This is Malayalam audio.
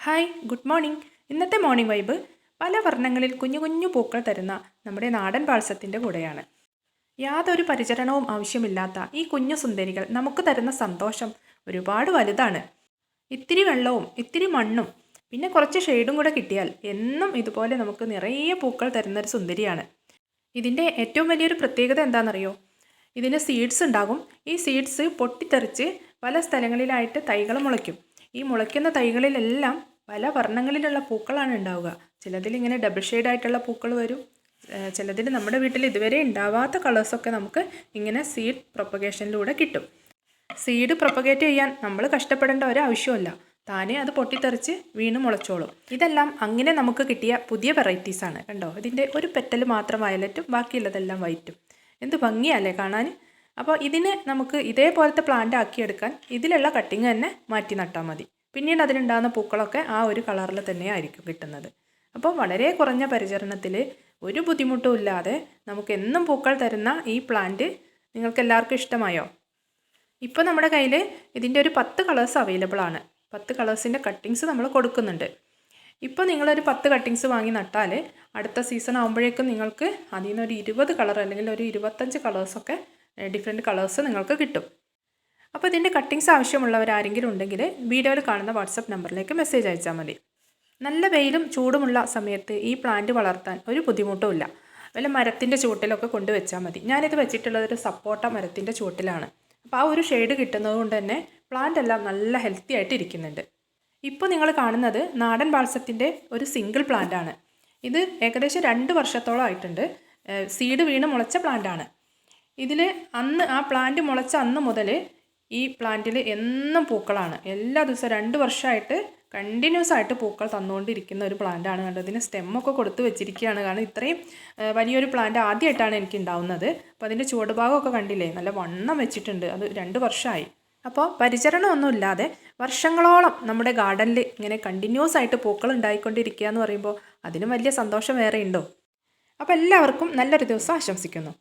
Hi, good morning. ഇന്നത്തെ മോർണിംഗ് വൈബ് പല വർണ്ണങ്ങളിൽ കുഞ്ഞു കുഞ്ഞു പൂക്കൾ തരുന്ന നമ്മുടെ നാടൻ പാഴ്സത്തിൻ്റെ കൂടെയാണ്. യാതൊരു പരിചരണവും ആവശ്യമില്ലാത്ത ഈ കുഞ്ഞു സുന്ദരികൾ നമുക്ക് തരുന്ന സന്തോഷം ഒരുപാട് വലുതാണ്. ഇത്തിരി വെള്ളവും ഇത്തിരി മണ്ണും പിന്നെ കുറച്ച് ഷെയ്ഡും കൂടെ കിട്ടിയാൽ എന്നും ഇതുപോലെ നമുക്ക് നിറയെ പൂക്കൾ തരുന്നൊരു സുന്ദരിയാണ്. ഇതിൻ്റെ ഏറ്റവും വലിയൊരു പ്രത്യേകത എന്താണെന്നറിയോ? ഇതിന് സീഡ്സ് ഉണ്ടാകും. ഈ സീഡ്സ് പൊട്ടിത്തെറിച്ച് പല സ്ഥലങ്ങളിലായിട്ട് തൈകൾ മുളയ്ക്കും. ഈ മുളയ്ക്കുന്ന തൈകളിലെല്ലാം പല വർണ്ണങ്ങളിലുള്ള പൂക്കളാണ് ഉണ്ടാവുക. ചിലതിൽ ഇങ്ങനെ ഡബിൾ ഷെയ്ഡായിട്ടുള്ള പൂക്കൾ വരും. ചിലതിൽ നമ്മുടെ വീട്ടിൽ ഇതുവരെ ഉണ്ടാവാത്ത കളേഴ്സൊക്കെ നമുക്ക് ഇങ്ങനെ സീഡ് പ്രൊപ്പഗേഷനിലൂടെ കിട്ടും. സീഡ് പ്രൊപ്പഗേറ്റ് ചെയ്യാൻ നമ്മൾ കഷ്ടപ്പെടേണ്ട ഒരാവശ്യമില്ല. താനേ അത് പൊട്ടിത്തെറിച്ച് വീണ് മുളച്ചോളും. ഇതെല്ലാം അങ്ങനെ നമുക്ക് കിട്ടിയ പുതിയ വെറൈറ്റീസാണ്. കണ്ടോ, ഇതിൻ്റെ ഒരു പെറ്റൽ മാത്രം വയലറ്റും ബാക്കിയുള്ളതെല്ലാം വൈറ്റും. എന്ത് ഭംഗിയല്ലേ കാണാൻ. അപ്പോൾ ഇതിനെ നമുക്ക് ഇതേപോലത്തെ പ്ലാന്റ് ആക്കിയെടുക്കാൻ ഇതിലുള്ള കട്ടിങ് തന്നെ മാറ്റി നട്ടാൽ മതി. പിന്നീട് അതിലുണ്ടാകുന്ന പൂക്കളൊക്കെ ആ ഒരു കളറിൽ തന്നെയായിരിക്കും കിട്ടുന്നത്. അപ്പോൾ വളരെ കുറഞ്ഞ പരിചരണത്തിൽ ഒരു ബുദ്ധിമുട്ടും ഇല്ലാതെ നമുക്ക് എന്നും പൂക്കൾ തരുന്ന ഈ പ്ലാന്റ് നിങ്ങൾക്ക് എല്ലാവർക്കും ഇഷ്ടമായോ? ഇപ്പോൾ നമ്മുടെ കയ്യിൽ ഇതിൻ്റെ ഒരു 10 കളേഴ്സ് അവൈലബിൾ ആണ്. 10 കളേഴ്സിൻ്റെ കട്ടിങ്സ് നമ്മൾ കൊടുക്കുന്നുണ്ട്. ഇപ്പോൾ നിങ്ങളൊരു 10 കട്ടിങ്സ് വാങ്ങി നട്ടാൽ അടുത്ത സീസൺ ആകുമ്പോഴേക്കും നിങ്ങൾക്ക് അതിൽ നിന്ന് ഒരു 20 കളർ അല്ലെങ്കിൽ ഒരു 25 കളേഴ്സൊക്കെ ഡിഫറെൻറ്റ് കളേഴ്സ് നിങ്ങൾക്ക് കിട്ടും. അപ്പോൾ ഇതിൻ്റെ കട്ടിങ്സ് ആവശ്യമുള്ളവരാരെങ്കിലും ഉണ്ടെങ്കിൽ വീഡിയോയിൽ കാണുന്ന വാട്സപ്പ് നമ്പറിലേക്ക് മെസ്സേജ് അയച്ചാൽ മതി. നല്ല വെയിലും ചൂടുമുള്ള സമയത്ത് ഈ പ്ലാന്റ് വളർത്താൻ ഒരു ബുദ്ധിമുട്ടുമില്ല. വല്ല മരത്തിൻ്റെ ചുവട്ടിലൊക്കെ കൊണ്ടുവച്ചാൽ മതി. ഞാനിത് വെച്ചിട്ടുള്ളത് ഒരു സപ്പോട്ട മരത്തിൻ്റെ ചുവട്ടിലാണ്. അപ്പോൾ ആ ഒരു ഷെയ്ഡ് കിട്ടുന്നത് കൊണ്ട് തന്നെ പ്ലാന്റ് എല്ലാം നല്ല ഹെൽത്തി ആയിട്ട് ഇരിക്കുന്നുണ്ട്. ഇപ്പോൾ നിങ്ങൾ കാണുന്നത് നാടൻ ബാൾസത്തിൻ്റെ ഒരു സിംഗിൾ പ്ലാന്റ് ആണ്. ഇത് ഏകദേശം 2 വർഷത്തോളം ആയിട്ടുണ്ട്. സീഡ് വീണ് മുളച്ച പ്ലാന്റാണ്. ഇതിൽ അന്ന് ആ പ്ലാന്റ് മുളച്ച അന്ന് മുതൽ ഈ പ്ലാന്റിൽ എന്നും പൂക്കളാണ്. എല്ലാ ദിവസവും 2 വർഷമായിട്ട് കണ്ടിന്യൂസ് ആയിട്ട് പൂക്കൾ തന്നുകൊണ്ടിരിക്കുന്ന ഒരു പ്ലാന്റാണ്. കണ്ടത്, ഇതിന് സ്റ്റെമ്മൊക്കെ കൊടുത്ത് വെച്ചിരിക്കുകയാണ്. കാരണം ഇത്രയും വലിയൊരു പ്ലാന്റ് ആദ്യമായിട്ടാണ് എനിക്ക് ഉണ്ടാവുന്നത്. അപ്പോൾ അതിൻ്റെ ചുവട് ഭാഗമൊക്കെ കണ്ടില്ലേ, നല്ല വണ്ണം വെച്ചിട്ടുണ്ട്. അത് 2 വർഷമായി. അപ്പോൾ പരിചരണമൊന്നുമില്ലാതെ വർഷങ്ങളോളം നമ്മുടെ ഗാർഡനിൽ ഇങ്ങനെ കണ്ടിന്യൂസ് ആയിട്ട് പൂക്കൾ ഉണ്ടായിക്കൊണ്ടിരിക്കുക എന്ന് പറയുമ്പോൾ അതിന് വലിയ സന്തോഷം വേറെ ഉണ്ടോ? അപ്പോൾ എല്ലാവർക്കും നല്ലൊരു ദിവസം ആശംസിക്കുന്നു.